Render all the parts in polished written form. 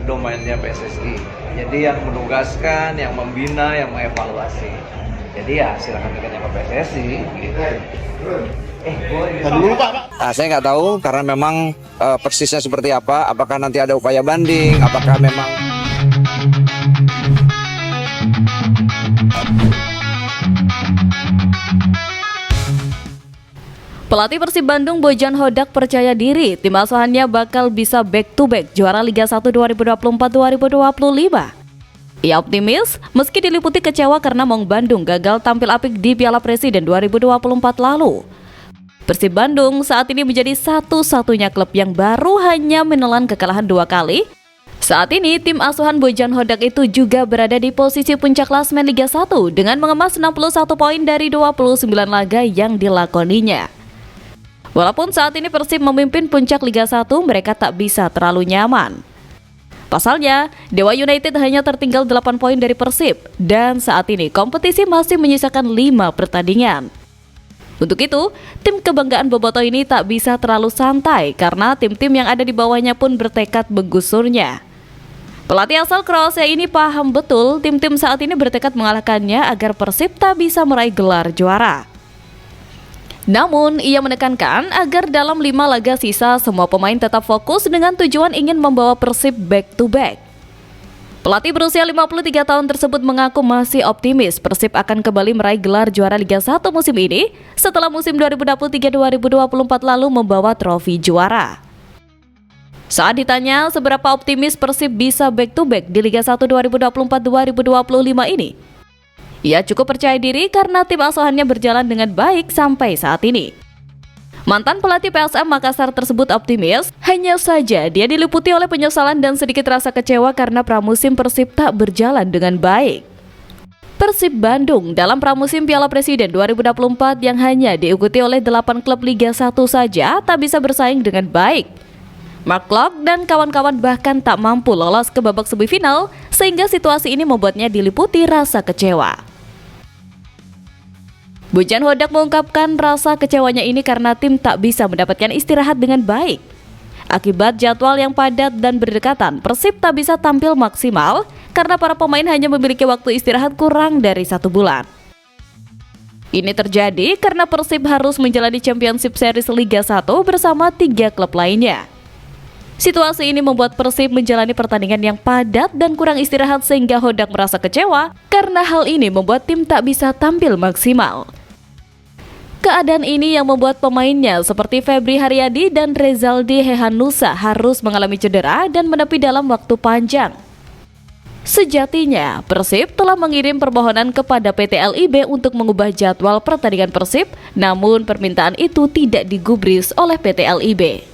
domainnya PSSI. Jadi yang menugaskan, yang membina, yang mengevaluasi. Jadi ya silakan tanya ke PSSI gitu. Saya nggak tahu karena memang persisnya seperti apa. Apakah nanti ada upaya banding? Apakah memang Pelatih Persib Bandung Bojan Hodak percaya diri tim asuhannya bakal bisa back to back juara Liga 1 2024-2025. Ia optimis meski diliputi kecewa karena Maung Bandung gagal tampil apik di Piala Presiden 2024 lalu. Persib Bandung saat ini menjadi satu-satunya klub yang baru hanya menelan kekalahan 2 kali. Saat ini tim asuhan Bojan Hodak itu juga berada di posisi puncak klasemen Liga 1 dengan mengemas 61 poin dari 29 laga yang dilakoninya. Walaupun saat ini Persib memimpin puncak Liga 1, mereka tak bisa terlalu nyaman. Pasalnya, Dewa United hanya tertinggal 8 poin dari Persib, dan saat ini kompetisi masih menyisakan 5 pertandingan. Untuk itu, tim kebanggaan Boboto ini tak bisa terlalu santai karena tim-tim yang ada di bawahnya pun bertekad menggusurnya. Pelatih asal Kroasia ini paham betul tim-tim saat ini bertekad mengalahkannya agar Persib tak bisa meraih gelar juara. Namun, ia menekankan agar dalam 5 laga sisa semua pemain tetap fokus dengan tujuan ingin membawa Persib back to back. Pelatih berusia 53 tahun tersebut mengaku masih optimis Persib akan kembali meraih gelar juara Liga 1 musim ini setelah musim 2023-2024 lalu membawa trofi juara. Saat ditanya seberapa optimis Persib bisa back to back di Liga 1 2024-2025 ini, ia cukup percaya diri karena tim asuhannya berjalan dengan baik sampai saat ini. Mantan pelatih PSM Makassar tersebut optimis, hanya saja dia diliputi oleh penyesalan dan sedikit rasa kecewa karena pramusim Persib tak berjalan dengan baik. Persib Bandung dalam pramusim Piala Presiden 2024 yang hanya diikuti oleh 8 klub Liga 1 saja tak bisa bersaing dengan baik. Mark Klok dan kawan-kawan bahkan tak mampu lolos ke babak semifinal sehingga situasi ini membuatnya diliputi rasa kecewa. Bojan Hodak mengungkapkan rasa kecewanya ini karena tim tak bisa mendapatkan istirahat dengan baik. Akibat jadwal yang padat dan berdekatan, Persib tak bisa tampil maksimal karena para pemain hanya memiliki waktu istirahat kurang dari 1 bulan. Ini terjadi karena Persib harus menjalani Championship Series Liga 1 bersama 3 klub lainnya. Situasi ini membuat Persib menjalani pertandingan yang padat dan kurang istirahat sehingga Hodak merasa kecewa karena hal ini membuat tim tak bisa tampil maksimal. Keadaan ini yang membuat pemainnya seperti Febri Haryadi dan Rezaldi Hehanusa harus mengalami cedera dan menepi dalam waktu panjang. Sejatinya, Persib telah mengirim permohonan kepada PT LIB untuk mengubah jadwal pertandingan Persib, namun permintaan itu tidak digubris oleh PT LIB.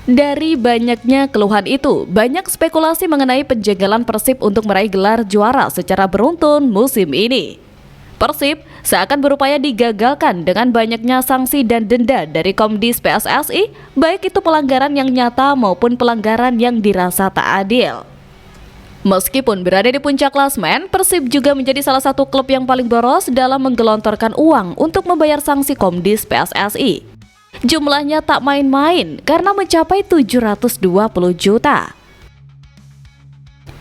Dari banyaknya keluhan itu, banyak spekulasi mengenai penjagalan Persib untuk meraih gelar juara secara beruntun musim ini. Persib seakan berupaya digagalkan dengan banyaknya sanksi dan denda dari Komdis PSSI, baik itu pelanggaran yang nyata maupun pelanggaran yang dirasa tak adil. Meskipun berada di puncak klasemen, Persib juga menjadi salah satu klub yang paling boros dalam menggelontorkan uang untuk membayar sanksi Komdis PSSI. Jumlahnya tak main-main karena mencapai 720 juta.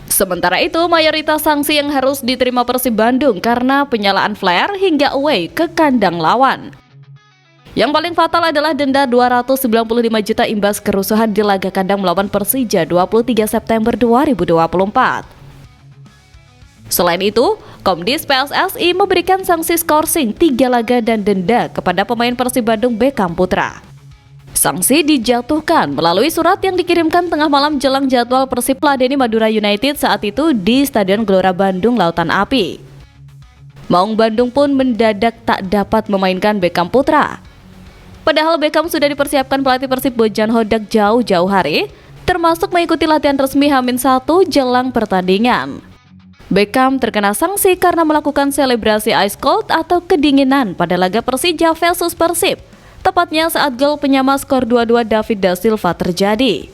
Sementara itu, mayoritas sanksi yang harus diterima Persib Bandung karena penyalaan flare hingga away ke kandang lawan. Yang paling fatal adalah denda 295 juta imbas kerusuhan di laga kandang melawan Persija 23 September 2024. Selain itu, Komdis PSSI memberikan sanksi skorsing 3 laga dan denda kepada pemain Persib Bandung Beckham Putra. Sanksi dijatuhkan melalui surat yang dikirimkan tengah malam jelang jadwal Persib meladeni Madura United saat itu di Stadion Gelora Bandung Lautan Api. Maung Bandung pun mendadak tak dapat memainkan Beckham Putra. Padahal Beckham sudah dipersiapkan pelatih Persib Bojan Hodak jauh-jauh hari, termasuk mengikuti latihan resmi H-1 jelang pertandingan. Beckham terkena sanksi karena melakukan selebrasi ice cold atau kedinginan pada laga Persija versus Persib, tepatnya saat gol penyama skor 2-2 David da Silva terjadi.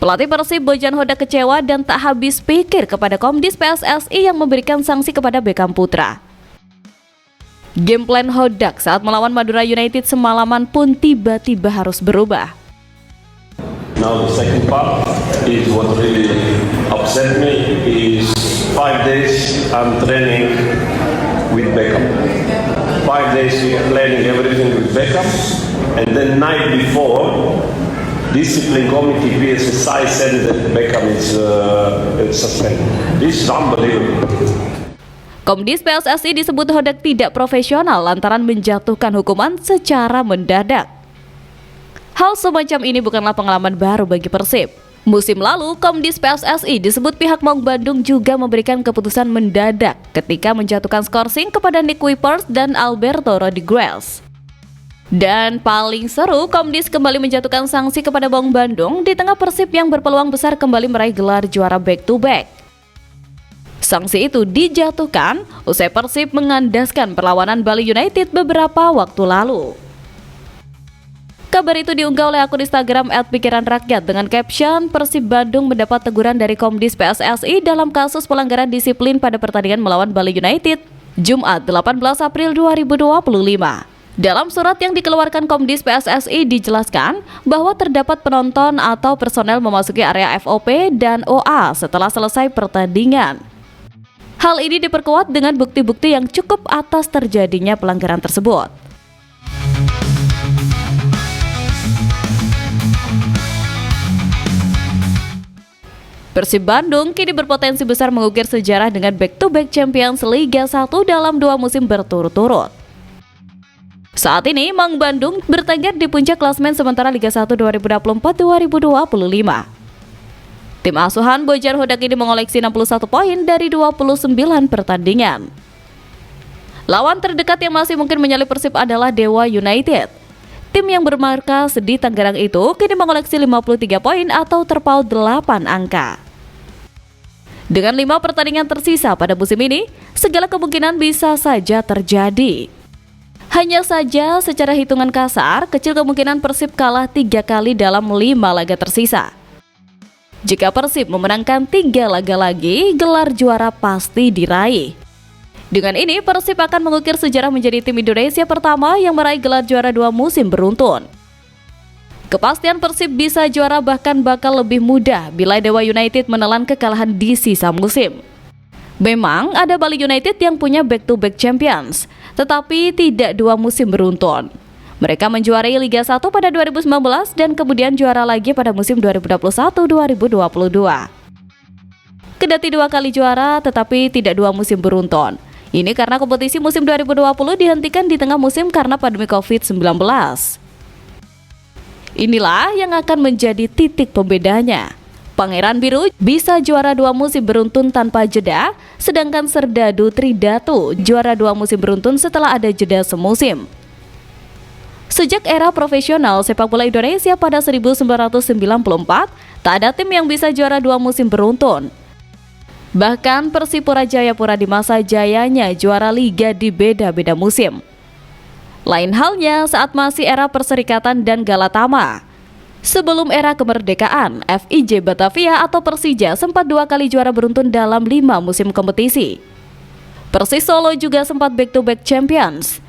Pelatih Persib Bojan Hodak kecewa dan tak habis pikir kepada Komdis PSSI yang memberikan sanksi kepada Beckham Putra. Game plan Hodak saat melawan Madura United semalaman pun tiba-tiba harus berubah. Now the second part is what really upset me is 5 days I'm training with Beckham. 5 days we are planning everything with Beckham, and then night before, discipline committee PSSI said that Beckham is suspended. This is unbelievable. Komdis PSSI disebut Hodak tidak profesional lantaran menjatuhkan hukuman secara mendadak. Hal semacam ini bukanlah pengalaman baru bagi Persib. Musim lalu, Komdis PSSI disebut pihak Maung Bandung juga memberikan keputusan mendadak ketika menjatuhkan skorsing kepada Nick Kuipers dan Alberto Rodriguez. Dan paling seru, Komdis kembali menjatuhkan sanksi kepada Maung Bandung di tengah Persib yang berpeluang besar kembali meraih gelar juara back-to-back. Sanksi itu dijatuhkan usai Persib mengandaskan perlawanan Bali United beberapa waktu lalu. Kabar itu diunggah oleh akun Instagram @pikiranrakyat dengan caption Persib Bandung mendapat teguran dari Komdis PSSI dalam kasus pelanggaran disiplin pada pertandingan melawan Bali United Jumat 18 April 2025. Dalam surat yang dikeluarkan Komdis PSSI dijelaskan bahwa terdapat penonton atau personel memasuki area FOP dan OA setelah selesai pertandingan. Hal ini diperkuat dengan bukti-bukti yang cukup atas terjadinya pelanggaran tersebut. Persib Bandung kini berpotensi besar mengukir sejarah dengan back-to-back Champions Liga 1 dalam 2 musim berturut-turut. Saat ini, Maung Bandung bertengger di puncak klasemen sementara Liga 1 2024-2025. Tim asuhan Bojar Hodak ini mengoleksi 61 poin dari 29 pertandingan. Lawan terdekat yang masih mungkin menyalip Persib adalah Dewa United. Tim yang bermarkas di Tangerang itu kini mengoleksi 53 poin atau terpaut 8 angka. Dengan 5 pertandingan tersisa pada musim ini, segala kemungkinan bisa saja terjadi. Hanya saja secara hitungan kasar, kecil kemungkinan Persib kalah 3 kali dalam 5 laga tersisa. Jika Persib memenangkan 3 laga lagi, gelar juara pasti diraih. Dengan ini, Persib akan mengukir sejarah menjadi tim Indonesia pertama yang meraih gelar juara 2 musim beruntun. Kepastian Persib bisa juara bahkan bakal lebih mudah bila Dewa United menelan kekalahan di sisa musim. Memang ada Bali United yang punya back-to-back champions, tetapi tidak 2 musim beruntun. Mereka menjuarai Liga 1 pada 2019 dan kemudian juara lagi pada musim 2021-2022. Kendati 2 kali juara, tetapi tidak 2 musim beruntun. Ini karena kompetisi musim 2020 dihentikan di tengah musim karena pandemi COVID-19. Inilah yang akan menjadi titik pembedanya. Pangeran Biru bisa juara 2 musim beruntun tanpa jeda, sedangkan Serdadu Tridatu juara 2 musim beruntun setelah ada jeda semusim. Sejak era profesional sepak bola Indonesia pada 1994, tak ada tim yang bisa juara 2 musim beruntun. Bahkan Persipura Jayapura di masa jayanya juara liga di beda-beda musim. Lain halnya saat masih era Perserikatan dan Galatama. Sebelum era kemerdekaan, FIJ Batavia atau Persija sempat 2 kali juara beruntun dalam 5 musim kompetisi. Persis Solo juga sempat back-to-back champions.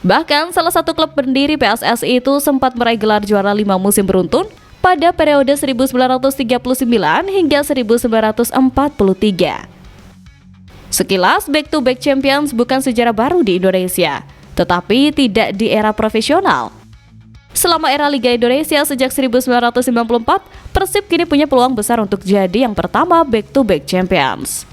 Bahkan salah satu klub pendiri PSSI itu sempat meraih gelar juara 5 musim beruntun pada periode 1939 hingga 1943. Sekilas back-to-back champions bukan sejarah baru di Indonesia, tetapi tidak di era profesional. Selama era Liga Indonesia sejak 1994, Persib kini punya peluang besar untuk jadi yang pertama back-to-back champions.